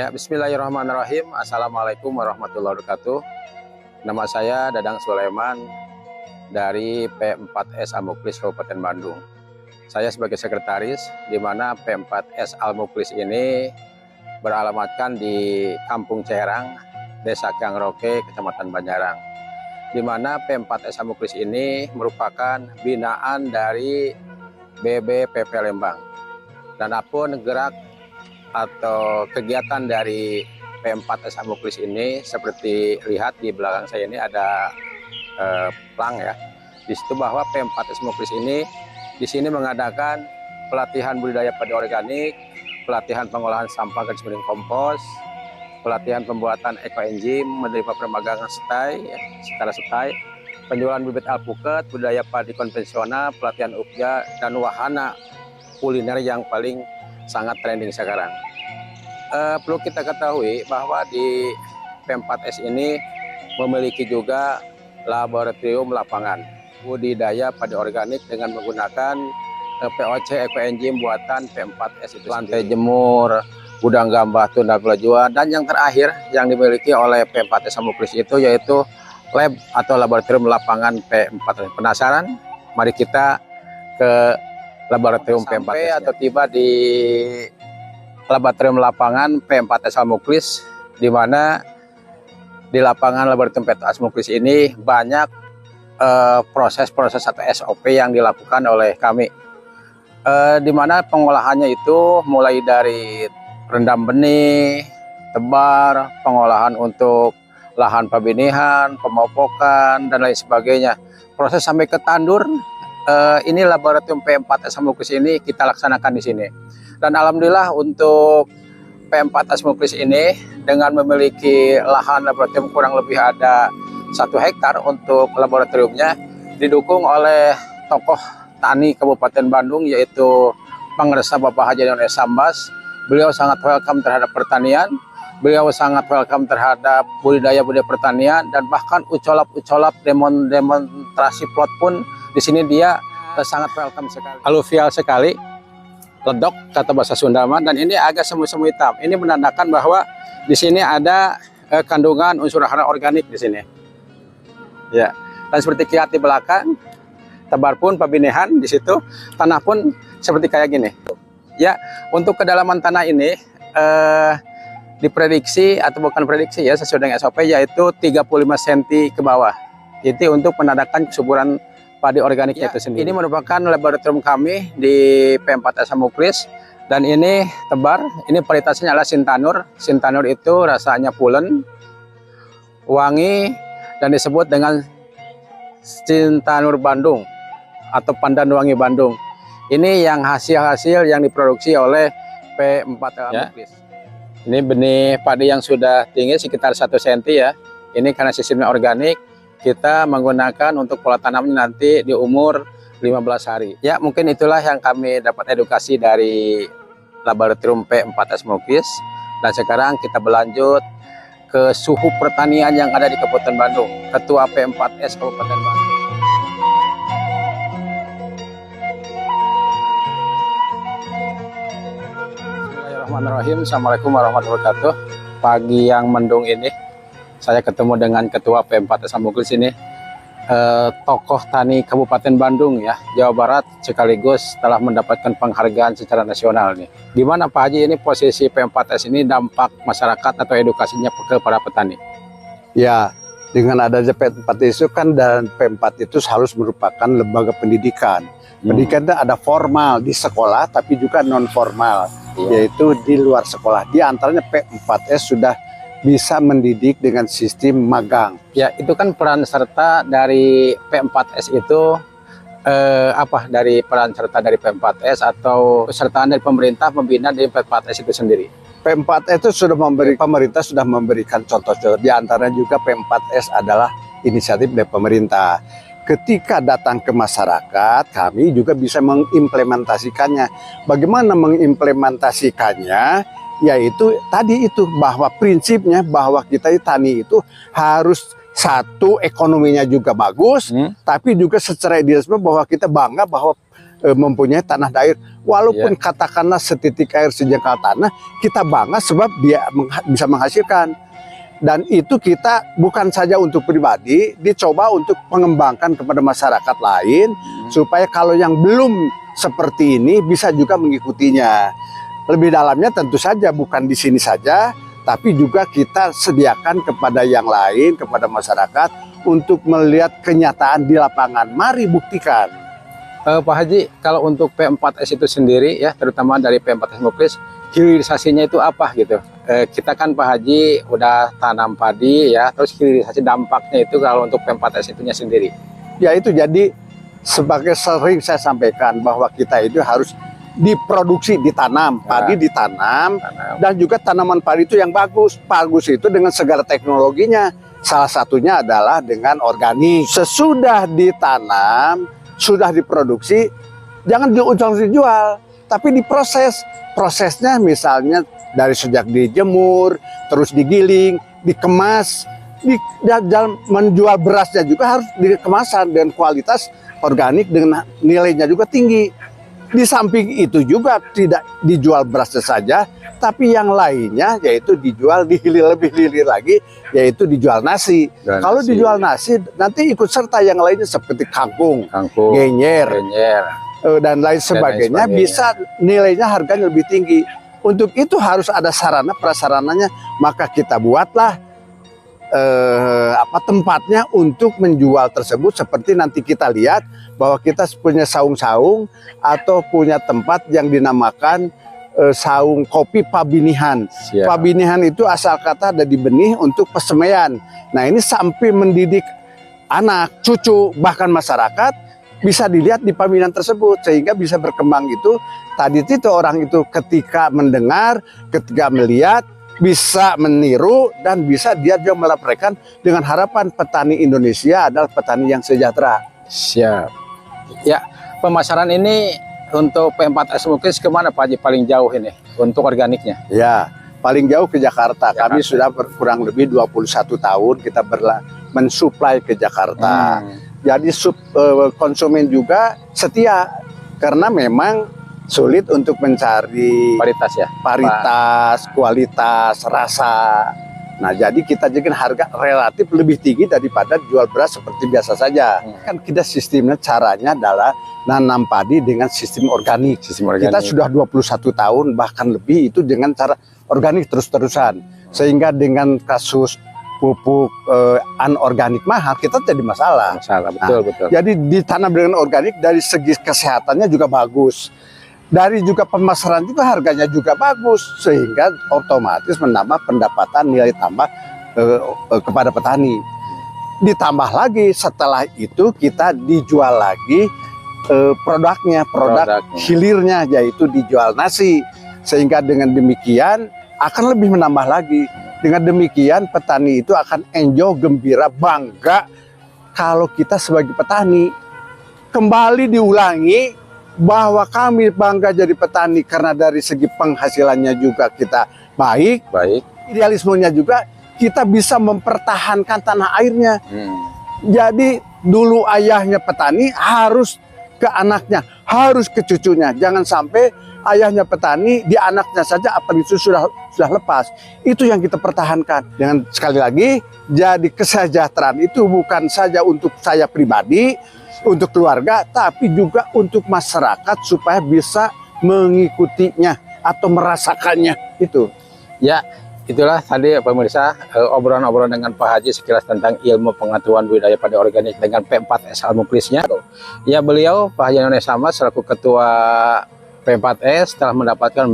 Ya, bismillahirrahmanirrahim. Assalamualaikum warahmatullahi wabarakatuh. Nama saya Dadang Sulaiman dari P4S Al-Muklis Kabupaten Bandung. Saya sebagai sekretaris, di mana P4S Al-Muklis ini beralamatkan di Kampung Cerang, Desa Kiangroke, Kecamatan Banjarang. Di mana P4S Al-Muklis ini merupakan binaan dari BBPP Lembang. Dan apapun gerak atau kegiatan dari P4S Al-Muklis ini, seperti lihat di belakang saya ini ada plang ya. Di situ bahwa P4S Al-Muklis ini di sini mengadakan pelatihan budidaya padi organik, pelatihan pengolahan sampah garis miring kompos, pelatihan pembuatan ekoenzim, menerima permagangan setai, ya, secara setai, penjualan bibit alpukat, budidaya padi konvensional, pelatihan ukja, dan wahana kuliner yang paling sangat trending sekarang. Perlu kita ketahui bahwa di P4S ini memiliki juga laboratorium lapangan budidaya padi organik dengan menggunakan POC ekoenzim buatan P4S itu, lantai jemur, gudang gambah, tunda gula jua, dan yang terakhir yang dimiliki oleh P4S Al-Muklis itu yaitu lab atau laboratorium lapangan P4S. Penasaran? Mari kita ke laboratorium P4S atau tiba di laboratorium lapangan P4S Al-Muklis, di mana di lapangan laboratorium P4S Al-Muklis ini banyak proses-proses atau SOP yang dilakukan oleh kami, di mana pengolahannya itu mulai dari rendam benih, tebar, pengolahan untuk lahan pembenihan, pemupukan, dan lain sebagainya. Proses sampai ke tandur, ini laboratorium P4S Al-Muklis ini kita laksanakan di sini. Dan alhamdulillah untuk P4S Al-Muklis ini dengan memiliki lahan laboratorium kurang lebih ada 1 hektar untuk laboratoriumnya, didukung oleh tokoh tani Kabupaten Bandung yaitu Pangresa Bapak Haji None Sambas. Beliau sangat welcome terhadap pertanian, beliau sangat welcome terhadap budidaya pertanian, dan bahkan ucolap-ucolap demonstrasi plot pun di sini dia sangat welcome sekali. Aluvial sekali, ledok kata bahasa Sunda, dan ini agak semu-semu hitam. Ini menandakan bahwa di sini ada kandungan unsur hara organik di sini. Ya, dan seperti kiat di belakang, tebar pun pembenihan di situ, tanah pun seperti kayak gini. Ya, untuk kedalaman tanah ini diprediksi atau bukan prediksi ya, sesuai dengan SOP yaitu 35 cm ke bawah. Itu untuk menandakan kesuburan padi organiknya ya, itu sendiri. Ini merupakan laboratorium kami di P4S Al-Muklis, dan ini tebar. Ini varietasnya adalah Sintanur. Sintanur itu rasanya pulen, wangi, dan disebut dengan Sintanur Bandung atau Pandan Wangi Bandung. Ini yang hasil-hasil yang diproduksi oleh P4S Al-Muklis. Ya. Ini benih padi yang sudah tinggi sekitar 1 cm ya. Ini karena sistemnya organik, kita menggunakan untuk pola tanamnya nanti di umur 15 hari. Ya, mungkin itulah yang kami dapat edukasi dari laboratorium P4S Al-Muklis. Dan sekarang kita berlanjut ke suhu pertanian yang ada di Kabupaten Bandung. Ketua P4S Kabupaten Bandung. Bismillahirrahmanirrahim. Assalamualaikum warahmatullahi wabarakatuh. Pagi yang mendung ini, saya ketemu dengan Ketua P4S Al-Muklis ini, tokoh tani Kabupaten Bandung ya, Jawa Barat, sekaligus telah mendapatkan penghargaan secara nasional nih. Gimana Pak Haji ini posisi P4S ini, dampak masyarakat atau edukasinya ke para petani? Ya, dengan adanya P4 itu kan, dan P4 itu harus merupakan lembaga pendidikan. Pendidikan itu ada formal di sekolah, tapi juga non formal, yaitu di luar sekolah. Di antaranya P4S sudah bisa mendidik dengan sistem magang. Ya, itu kan peran serta dari P4S itu apa dari peran serta dari P4S atau pesertaan dari pemerintah membina di P4S itu sendiri? P4S itu sudah pemerintah sudah memberikan contoh-contoh. Di antaranya juga P4S adalah inisiatif dari pemerintah. Ketika datang ke masyarakat, kami juga bisa mengimplementasikannya. Bagaimana mengimplementasikannya? Yaitu tadi itu, bahwa prinsipnya bahwa kita tani itu harus satu, ekonominya juga bagus, tapi juga secara idealisme bahwa kita bangga bahwa mempunyai tanah air. Walaupun katakanlah setitik air sejengkal tanah, kita bangga sebab dia bisa menghasilkan. Dan itu kita bukan saja untuk pribadi, dicoba untuk mengembangkan kepada masyarakat lain, supaya kalau yang belum seperti ini bisa juga mengikutinya. Lebih dalamnya tentu saja bukan di sini saja, tapi juga kita sediakan kepada yang lain, kepada masyarakat untuk melihat kenyataan di lapangan. Mari buktikan. Pak Haji, kalau untuk P4S itu sendiri ya, terutama dari P4S Muklis, hilirisasinya itu apa gitu? Kita kan Pak Haji udah tanam padi ya, terus hilirisasi dampaknya itu kalau untuk P4S itunya sendiri. Ya itu jadi sebagai sering saya sampaikan bahwa kita itu harus diproduksi, ditanam, padi ditanam, dan juga tanaman padi itu yang bagus. Bagus itu dengan segala teknologinya. Salah satunya adalah dengan organik. Sesudah ditanam, sudah diproduksi, jangan dijual, tapi diproses. Prosesnya misalnya dari sejak dijemur, terus digiling, dikemas, menjual berasnya juga harus dikemasan dengan kualitas organik dengan nilainya juga tinggi. Di samping itu juga tidak dijual berasnya saja, tapi yang lainnya yaitu dijual lebih hilir lagi, yaitu dijual nasi. Kalau dijual nasi, nanti ikut serta yang lainnya seperti kangkung, genyer, dan lain sebagainya, bisa nilainya harganya lebih tinggi. Untuk itu harus ada sarana prasarananya, maka kita buatlah tempatnya untuk menjual tersebut. Seperti nanti kita lihat bahwa kita punya saung-saung atau punya tempat yang dinamakan saung kopi Pabinihan. Pabinihan itu asal kata ada di benih untuk pesemaian. Nah ini sampai mendidik anak, cucu, bahkan masyarakat bisa dilihat di Pabinihan tersebut, sehingga bisa berkembang itu. Tadi itu orang itu ketika mendengar, ketika melihat, bisa meniru dan bisa dia juga melaporkan, dengan harapan petani Indonesia adalah petani yang sejahtera. Siap. Ya, pemasaran ini untuk P4S Muklis kemana Pak Haji paling jauh ini untuk organiknya? Ya, paling jauh ke Jakarta. Kami sudah kurang lebih 21 tahun kita mensuplai ke Jakarta. Jadi konsumen juga setia, karena memang sulit untuk mencari paritas ya, paritas, kualitas, rasa. Nah, jadi kita juga harga relatif lebih tinggi daripada jual beras seperti biasa saja. Kan kita sistemnya, caranya adalah nanam padi dengan sistem organik. Kita sudah 21 tahun bahkan lebih itu dengan cara organik terus-terusan. Sehingga dengan kasus pupuk anorganik mahal, kita jadi masalah. Betul. Jadi ditanam dengan organik, dari segi kesehatannya juga bagus. Dari juga pemasaran juga harganya juga bagus, sehingga otomatis menambah pendapatan nilai tambah kepada petani. Ditambah lagi setelah itu kita dijual lagi produknya, produk hilirnya, yaitu dijual nasi, sehingga dengan demikian akan lebih menambah lagi. Dengan demikian petani itu akan enjoy, gembira, bangga kalau kita sebagai petani. Kembali diulangi bahwa kami bangga jadi petani karena dari segi penghasilannya juga kita baik. Idealismenya juga kita bisa mempertahankan tanah airnya. Jadi dulu ayahnya petani harus ke anaknya, harus ke cucunya. Jangan sampai ayahnya petani, di anaknya saja apa itu sudah lepas. Itu yang kita pertahankan. Dengan sekali lagi, jadi kesejahteraan itu bukan saja untuk saya pribadi, untuk keluarga, tapi juga untuk masyarakat supaya bisa mengikutinya atau merasakannya itu. Ya, itulah tadi pemirsa obrolan-obrolan dengan Pak Haji sekilas tentang ilmu pengetahuan budidaya padi organik dengan P4S Muklisnya. Ya, beliau Pak Haji Indonesia Mas selaku ketua P4S telah mendapatkan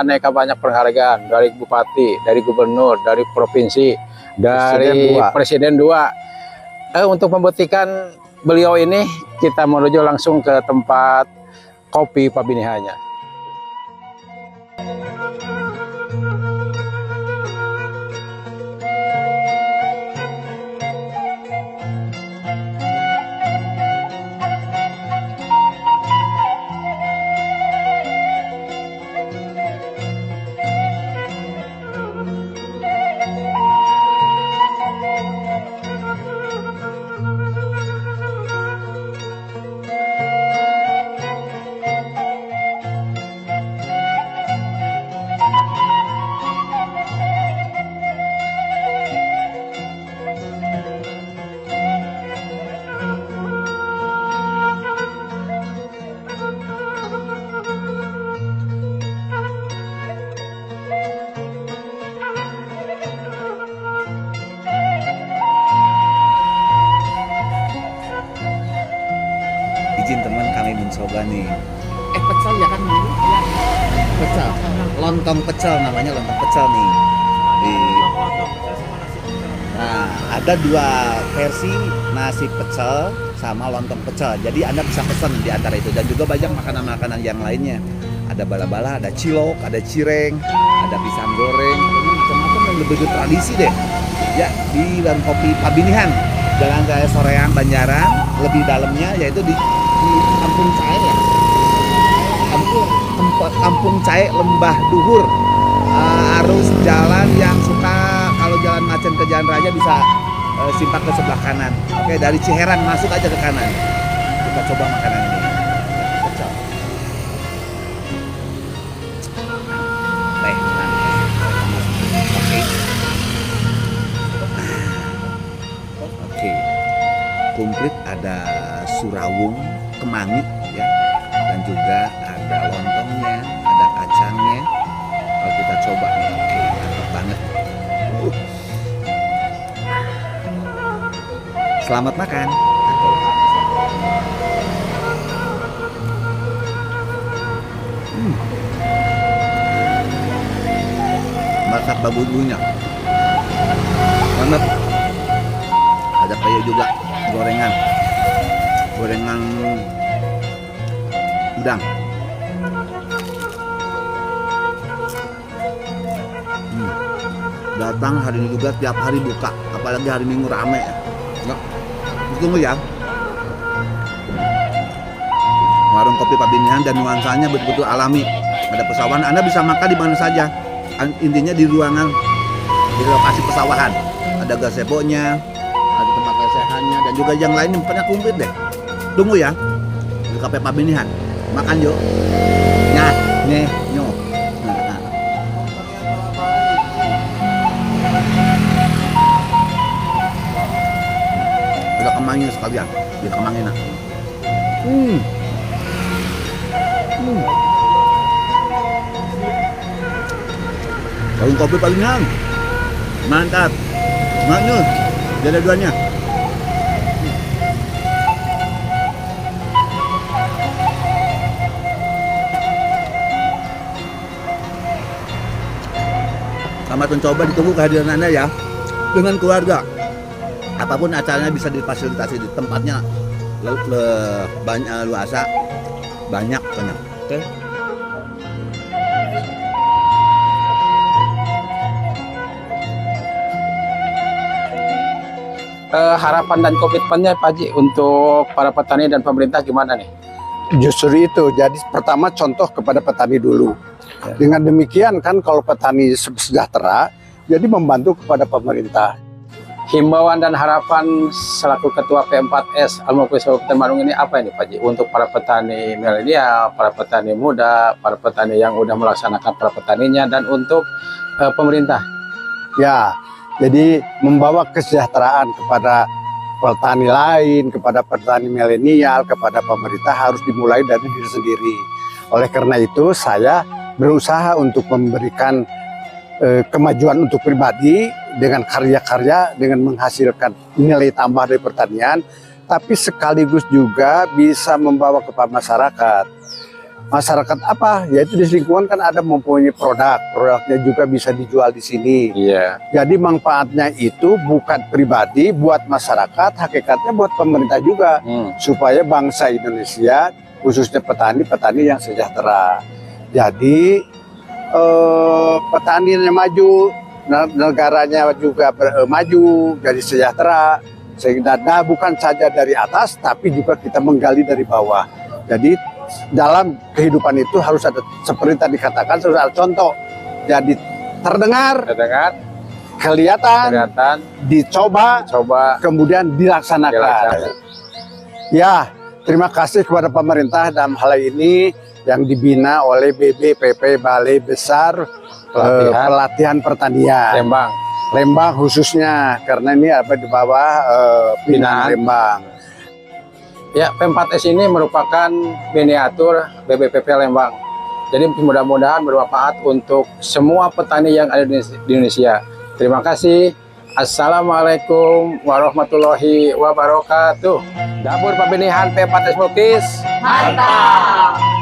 aneka banyak penghargaan dari bupati, dari gubernur, dari provinsi, dari presiden 2. Untuk membuktikan beliau ini, kita menuju langsung ke tempat kopi Pabinihannya. nih. Pecel ya kan dulu? Pecel. Lontong pecel namanya, lontong pecel nih. Nah, ada dua versi nasi pecel sama lontong pecel. Jadi Anda bisa pesan di antara itu, dan juga banyak makanan-makanan yang lainnya. Ada bala-bala, ada cilok, ada cireng, ada pisang goreng, macam-macam yang lebih tradisi deh. Ya, di warung kopi Pabinihan, Jalan Raya Soreang, Banjaran. Lebih dalamnya yaitu di Kampung Cahe ya. Kampung Cahe Lembah Duhur. Arus jalan yang suka kalau jalan Macen ke Jalan Raja bisa simpak ke sebelah kanan. Oke, dari Ciherang masuk aja ke kanan. Kita coba makanan ini. Pecel. Oke. Komplit ada surawung, kemangi ya. Dan juga ada lontongnya, ada kacangnya. Kalau kita coba nih, oke, mantap banget. Selamat makan. Masak bumbunya. Banget. Ada kayak juga gorengan udang. Datang hari ini juga, tiap hari buka, apalagi hari Minggu rame ya. Tunggu ya. Warung kopi Pabinihan dan nuansanya betul-betul alami. Ada pesawahan, Anda bisa makan di mana saja. Intinya di ruangan, di lokasi pesawahan. Ada gazebo-nya, ada tempat lesehannya, dan juga yang lain tempatnya komplit deh. Tunggu ya, di Kafe Pabinihan. Makan yuk. Nah, nih, nyo. Ada kemangnya sekalian, di kemangnya. Warung kopi Pabinihan. Mantap. Maknyus. Ada duanya. Selamat mencoba, ditunggu kehadiran Anda ya. Dengan keluarga. Apapun acaranya bisa difasilitasi di tempatnya. Banyak luasa. Banyak. Oke. Harapan dan komitmennya Pak Haji untuk para petani dan pemerintah gimana nih? Justru itu, jadi pertama contoh kepada petani dulu. Ya. Dengan demikian kan kalau petani sejahtera, jadi membantu kepada pemerintah. Himbauan dan harapan selaku Ketua P4S Almuklis Kabupaten Bandung ini apa ini Pak Haji? Untuk para petani milenial, para petani muda, para petani yang udah melaksanakan para petaninya, dan untuk pemerintah. Ya, jadi membawa kesejahteraan kepada petani lain, kepada petani milenial, kepada pemerintah harus dimulai dari diri sendiri. Oleh karena itu saya berusaha untuk memberikan kemajuan untuk pribadi dengan karya-karya, dengan menghasilkan nilai tambah dari pertanian, tapi sekaligus juga bisa membawa kepada masyarakat. Masyarakat apa? Yaitu di lingkungan kan ada mempunyai produknya juga bisa dijual di sini. Iya. Jadi manfaatnya itu bukan pribadi buat masyarakat, hakikatnya buat pemerintah juga, supaya bangsa Indonesia khususnya petani yang sejahtera. Jadi petaninya maju, negaranya juga maju, jadi sejahtera. Sehingga bukan saja dari atas, tapi juga kita menggali dari bawah. Jadi dalam kehidupan itu harus ada, seperti tadi dikatakan, harus ada contoh. Jadi terdengar, kelihatan, dicoba, kemudian dilaksanakan. Ya, terima kasih kepada pemerintah dalam hal ini yang dibina oleh BBPP Balai Besar Pelatihan Pertanian Lembang khususnya, karena ini ada di bawah binaan Lembang. Ya, P4S ini merupakan miniatur BBPP Lembang. Jadi mudah-mudahan bermanfaat untuk semua petani yang ada di Indonesia. Terima kasih. Assalamualaikum warahmatullahi wabarakatuh. Dapur Pabinihan P4S Mulkis Mantap!